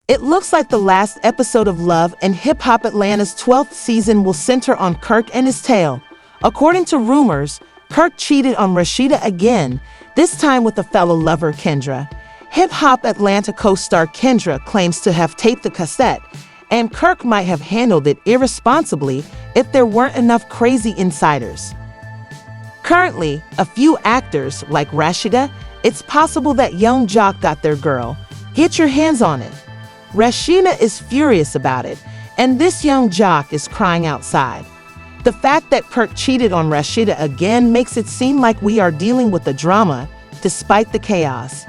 It looks like the last episode of Love and Hip Hop Atlanta's 12th season will center on Kirk and his tale. According to rumors, Kirk cheated on Rashida again, this time with a fellow lover, Kendra. Hip Hop Atlanta co-star Kendra claims to have taped the cassette, and Kirk might have handled it irresponsibly if there weren't enough crazy insiders. Currently, a few actors, like Rashida, it's possible that young jock got their girl. Get your hands on it. Rashida is furious about it, and this young jock is crying outside. The fact that Kirk cheated on Rashida again makes it seem like we are dealing with the drama, despite the chaos.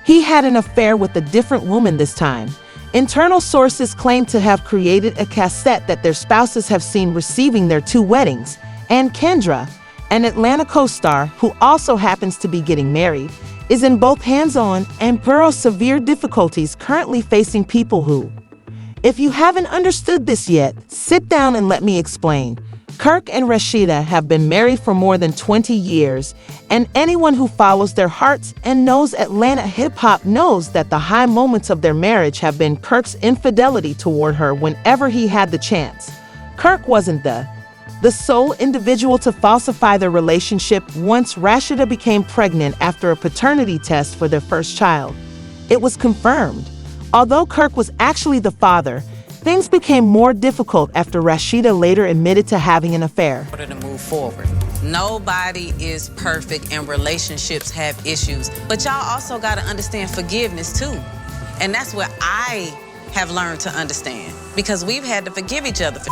He had an affair with a different woman this time. Internal sources claim to have created a cassette that their spouses have seen receiving their two weddings, and Kendra, an Atlanta co-star who also happens to be getting married, is in both hands-on and burrows severe difficulties currently facing people who. If you haven't understood this yet, sit down and let me explain. Kirk and Rashida have been married for more than 20 years, and anyone who follows their hearts and knows Atlanta hip-hop knows that the high moments of their marriage have been Kirk's infidelity toward her whenever he had the chance. Kirk wasn't the sole individual to falsify their relationship once Rashida became pregnant after a paternity test for their first child. It was confirmed. Although Kirk was actually the father, things became more difficult after Rashida later admitted to having an affair. In order to move forward. Nobody is perfect and relationships have issues, but y'all also got to understand forgiveness too. And that's what I have learned to understand, because we've had to forgive each other.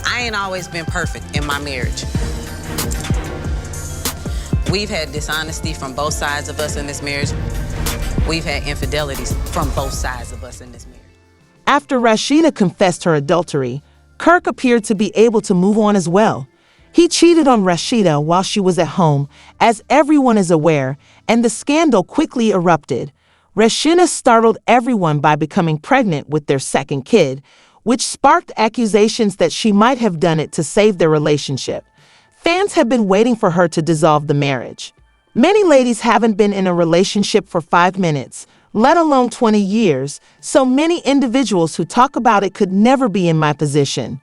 I ain't always been perfect in my marriage. We've had dishonesty from both sides of us in this marriage. We've had infidelities from both sides of us in this marriage. After Rashida confessed her adultery, Kirk appeared to be able to move on as well. He cheated on Rashida while she was at home, as everyone is aware, and the scandal quickly erupted. Rashida startled everyone by becoming pregnant with their second kid, which sparked accusations that she might have done it to save their relationship. Fans have been waiting for her to dissolve the marriage. Many ladies haven't been in a relationship for 5 minutes, let alone 20 years, so many individuals who talk about it could never be in my position.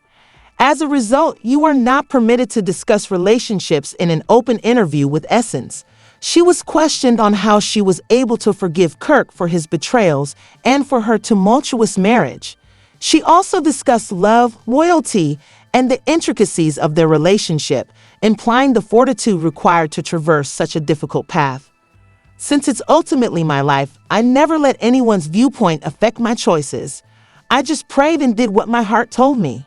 As a result, you are not permitted to discuss relationships in an open interview with Essence. She was questioned on how she was able to forgive Kirk for his betrayals and for her tumultuous marriage. She also discussed love, loyalty, and the intricacies of their relationship, implying the fortitude required to traverse such a difficult path. Since it's ultimately my life, I never let anyone's viewpoint affect my choices. I just prayed and did what my heart told me.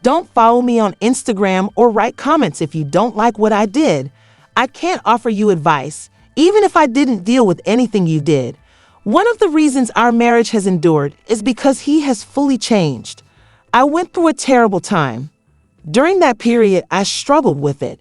Don't follow me on Instagram or write comments if you don't like what I did. I can't offer you advice, even if I didn't deal with anything you did. One of the reasons our marriage has endured is because he has fully changed. I went through a terrible time. During that period, I struggled with it.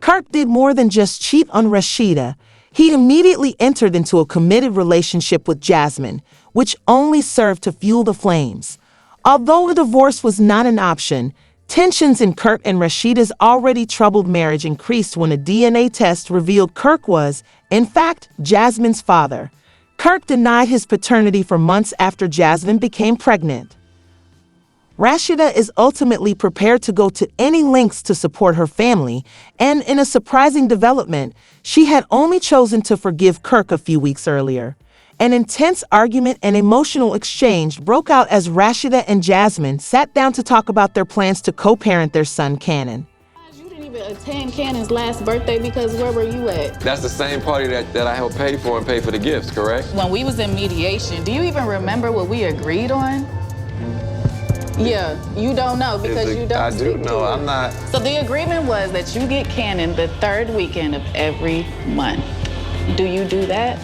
Kirk did more than just cheat on Rashida. He immediately entered into a committed relationship with Jasmine, which only served to fuel the flames. Although a divorce was not an option, tensions in Kirk and Rashida's already troubled marriage increased when a DNA test revealed Kirk was, in fact, Jasmine's father. Kirk denied his paternity for months after Jasmine became pregnant. Rashida is ultimately prepared to go to any lengths to support her family, and in a surprising development, she had only chosen to forgive Kirk a few weeks earlier. An intense argument and emotional exchange broke out as Rashida and Jasmine sat down to talk about their plans to co-parent their son, Cannon. You didn't even attend Cannon's last birthday because where were you at? That's the same party that I helped pay for and pay for the gifts, correct? When we was in mediation, do you even remember what we agreed on? Yeah, you don't know because you don't. I do know, I'm not. So the agreement was that you get Cannon the third weekend of every month. Do you do that?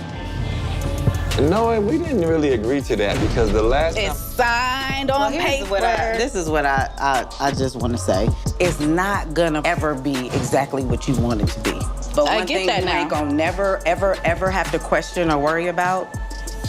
No, we didn't really agree to that because the last It's signed on paper. This is what I just want to say. It's not gonna ever be exactly what you want it to be. But one thing you ain't gonna never, ever, ever have to question or worry about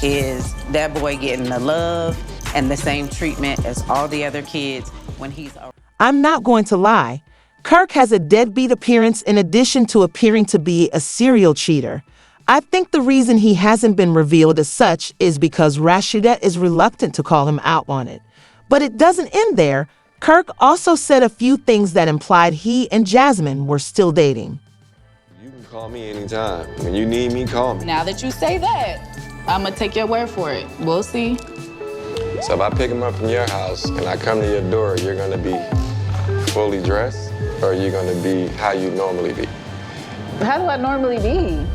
is that boy getting the love and the same treatment as all the other kids when he's around. I'm not going to lie. Kirk has a deadbeat appearance in addition to appearing to be a serial cheater. I think the reason he hasn't been revealed as such is because Rashida is reluctant to call him out on it. But it doesn't end there. Kirk also said a few things that implied he and Jasmine were still dating. You can call me anytime. When you need me, call me. Now that you say that, I'm gonna take your word for it. We'll see. So if I pick him up from your house and I come to your door, you're gonna be fully dressed, or you're gonna be how you normally be? How do I normally be?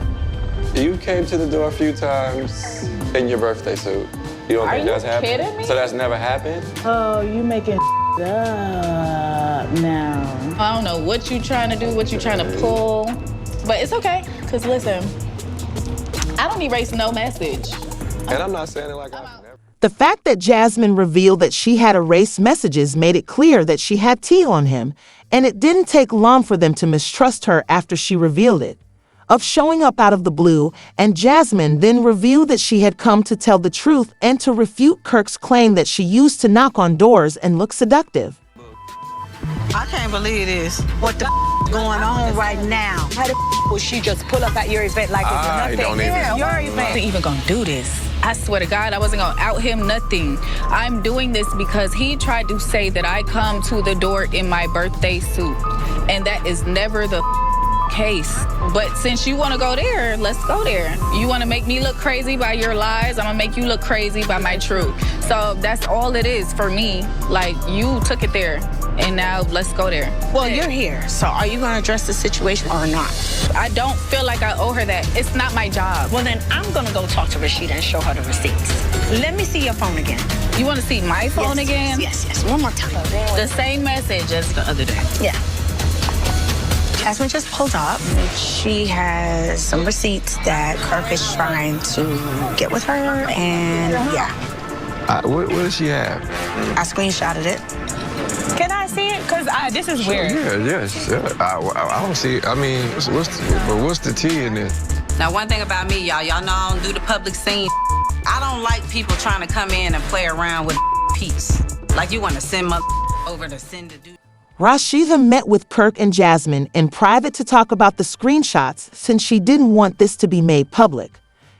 You came to the door a few times in your birthday suit. You don't think that's happened? Are you kidding me? So that's never happened? Oh, you making up now. I don't know what you trying to do, what you trying to pull, but it's okay. Cause listen, I don't erase no message. And I'm not saying it like I've never. The fact that Jasmine revealed that she had erased messages made it clear that she had tea on him, and it didn't take long for them to mistrust her after she revealed it. Of showing up out of the blue, and Jasmine then revealed that she had come to tell the truth and to refute Kirk's claim that she used to knock on doors and look seductive. I can't believe this. What the going on right now? How the would she just pull up at your event like it's nothing? Don't even. Your event. I ain't even gonna do this. I swear to God, I wasn't gonna out him nothing. I'm doing this because he tried to say that I come to the door in my birthday suit, and that is never the case. But since you want to go there, let's go there. You want to make me look crazy by your lies, I'm gonna make you look crazy by my truth. So that's all it is for me. Like, you took it there, and now let's go there. Well, you're here, so are you gonna address the situation or not? I don't feel like I owe her that. It's not my job. Well, then I'm gonna go talk to Rashida and show her the receipts. Let me see your phone again. You want to see my phone again? Yes. One more time. The same message as the other day. Yeah. Jasmine just pulled up. She has some receipts that Kirk is trying to get with her, and yeah. What does she have? I screenshotted it. Can I see it? Because this is weird. Yeah. I don't see it. I mean, what's the tea in this? Now, one thing about me, y'all know I don't do the public scene. I don't like people trying to come in and play around with peace. Like you want to send my over to send the dude. Rasheeda met with Kirk and Jasmine in private to talk about the screenshots since she didn't want this to be made public.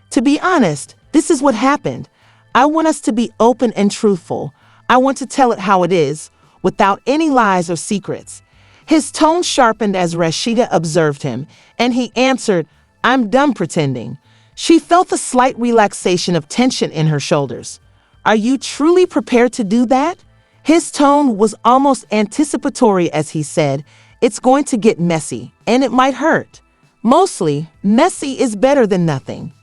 To be honest, this is what happened. I want us to be open and truthful. I want to tell it how it is, without any lies or secrets. His tone sharpened as Rasheeda observed him, and he answered, "I'm done pretending." She felt a slight relaxation of tension in her shoulders. "Are you truly prepared to do that?" His tone was almost anticipatory as he said, "It's going to get messy, and it might hurt. Mostly, messy is better than nothing.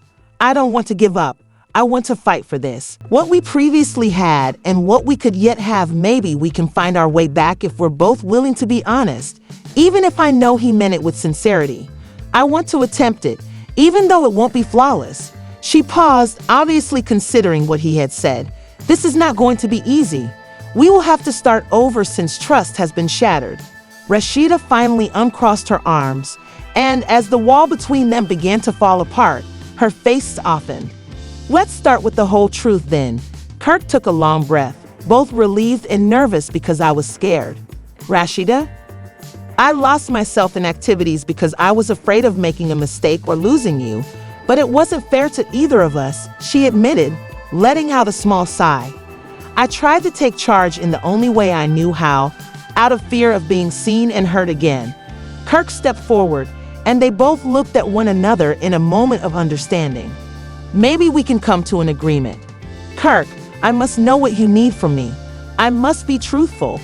I don't want to give up. I want to fight for this. What we previously had and what we could yet have, maybe we can find our way back if we're both willing to be honest, even if I know he meant it with sincerity. I want to attempt it, even though it won't be flawless." She paused, obviously considering what he had said. This is not going to be easy. We will have to start over since trust has been shattered. Rashida finally uncrossed her arms, and as the wall between them began to fall apart, her face softened. "Let's start with the whole truth then." Kirk took a long breath, both relieved and nervous because I was scared. "Rashida, I lost myself in activities because I was afraid of making a mistake or losing you, but it wasn't fair to either of us," she admitted, letting out a small sigh. "I tried to take charge in the only way I knew how, out of fear of being seen and heard again." Kirk stepped forward, and they both looked at one another in a moment of understanding. "Maybe we can come to an agreement. Kirk, I must know what you need from me. I must be truthful.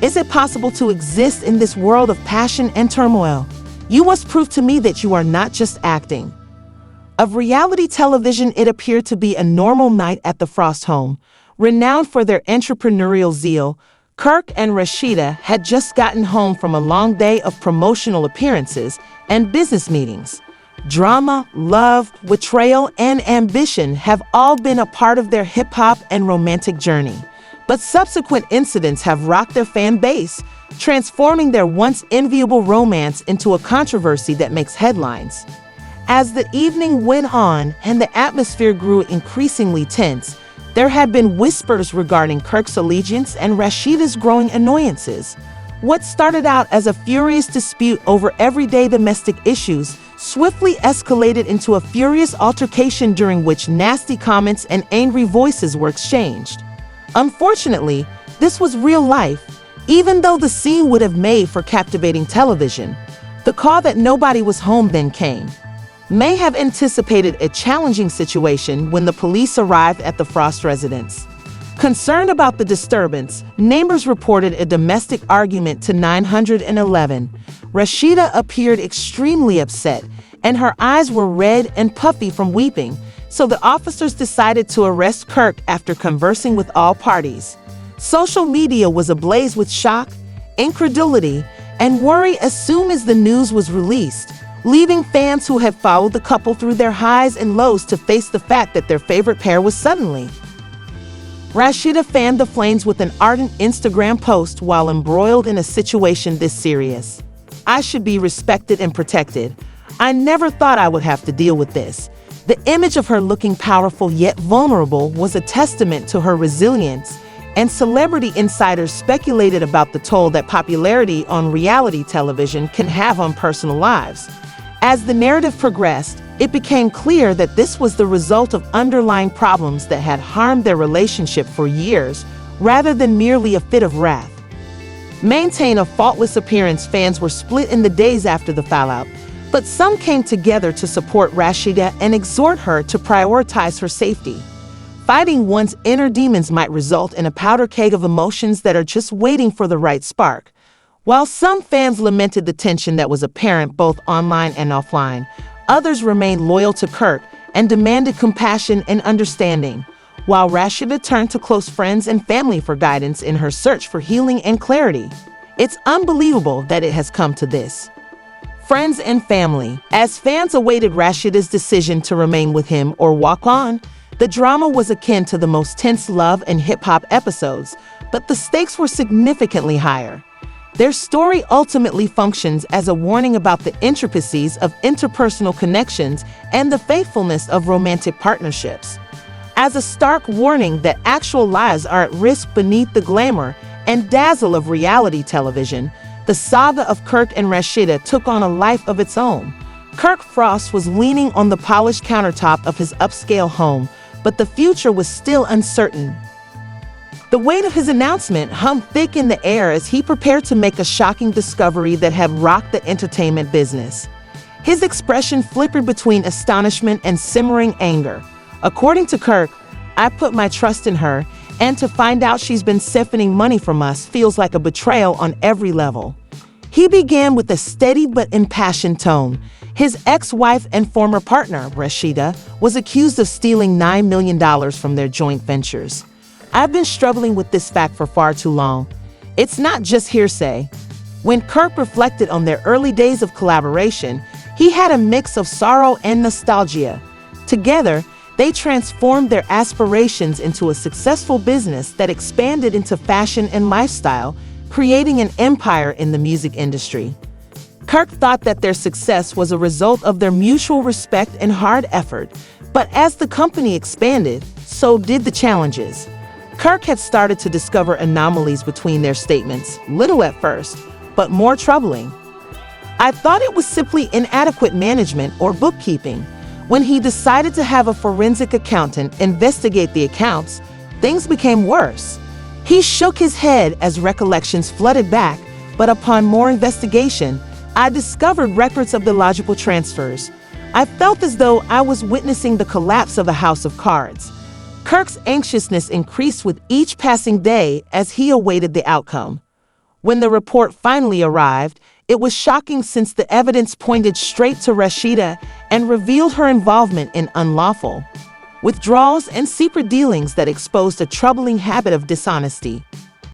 Is it possible to exist in this world of passion and turmoil? You must prove to me that you are not just acting." Of reality television, it appeared to be a normal night at the Frost home. Renowned for their entrepreneurial zeal, Kirk and Rashida had just gotten home from a long day of promotional appearances and business meetings. Drama, love, betrayal, and ambition have all been a part of their hip-hop and romantic journey. But subsequent incidents have rocked their fan base, transforming their once enviable romance into a controversy that makes headlines. As the evening went on and the atmosphere grew increasingly tense, there had been whispers regarding Kirk's allegiance and Rashida's growing annoyances. What started out as a furious dispute over everyday domestic issues swiftly escalated into a furious altercation during which nasty comments and angry voices were exchanged. Unfortunately, this was real life, even though the scene would have made for captivating television. The call that nobody was home then came. May have anticipated a challenging situation when the police arrived at the Frost residence. Concerned about the disturbance, neighbors reported a domestic argument to 911. Rashida appeared extremely upset, and her eyes were red and puffy from weeping, so the officers decided to arrest Kirk after conversing with all parties. Social media was ablaze with shock, incredulity, and worry as soon as the news was released, leaving fans who had followed the couple through their highs and lows to face the fact that their favorite pair was suddenly. Rashida fanned the flames with an ardent Instagram post while embroiled in a situation this serious. "I should be respected and protected. I never thought I would have to deal with this." The image of her looking powerful yet vulnerable was a testament to her resilience, and celebrity insiders speculated about the toll that popularity on reality television can have on personal lives. As the narrative progressed, it became clear that this was the result of underlying problems that had harmed their relationship for years, rather than merely a fit of wrath. Maintain a faultless appearance, fans were split in the days after the fallout, but some came together to support Rashida and exhort her to prioritize her safety. Fighting one's inner demons might result in a powder keg of emotions that are just waiting for the right spark. While some fans lamented the tension that was apparent both online and offline, others remained loyal to Kirk and demanded compassion and understanding, while Rashida turned to close friends and family for guidance in her search for healing and clarity. It's unbelievable that it has come to this. Friends and family. As fans awaited Rashida's decision to remain with him or walk on, the drama was akin to the most tense love and hip-hop episodes, but the stakes were significantly higher. Their story ultimately functions as a warning about the intricacies of interpersonal connections and the faithfulness of romantic partnerships. As a stark warning that actual lives are at risk beneath the glamour and dazzle of reality television, the saga of Kirk and Rashida took on a life of its own. Kirk Frost was leaning on the polished countertop of his upscale home, but the future was still uncertain. The weight of his announcement hung thick in the air as he prepared to make a shocking discovery that had rocked the entertainment business. His expression flickered between astonishment and simmering anger. According to Kirk, "I put my trust in her, and to find out she's been siphoning money from us feels like a betrayal on every level." He began with a steady but impassioned tone. His ex-wife and former partner, Rashida, was accused of stealing $9 million from their joint ventures. "I've been struggling with this fact for far too long. It's not just hearsay." When Kirk reflected on their early days of collaboration, he had a mix of sorrow and nostalgia. Together, they transformed their aspirations into a successful business that expanded into fashion and lifestyle, creating an empire in the music industry. Kirk thought that their success was a result of their mutual respect and hard effort, but as the company expanded, so did the challenges. Kirk had started to discover anomalies between their statements, little at first, but more troubling. "I thought it was simply inadequate management or bookkeeping." When he decided to have a forensic accountant investigate the accounts, things became worse. He shook his head as recollections flooded back, but upon more investigation, I discovered records of the logical transfers. I felt as though I was witnessing the collapse of a house of cards. Kirk's anxiousness increased with each passing day as he awaited the outcome. When the report finally arrived, it was shocking since the evidence pointed straight to Rashida and revealed her involvement in unlawful withdrawals and secret dealings that exposed a troubling habit of dishonesty.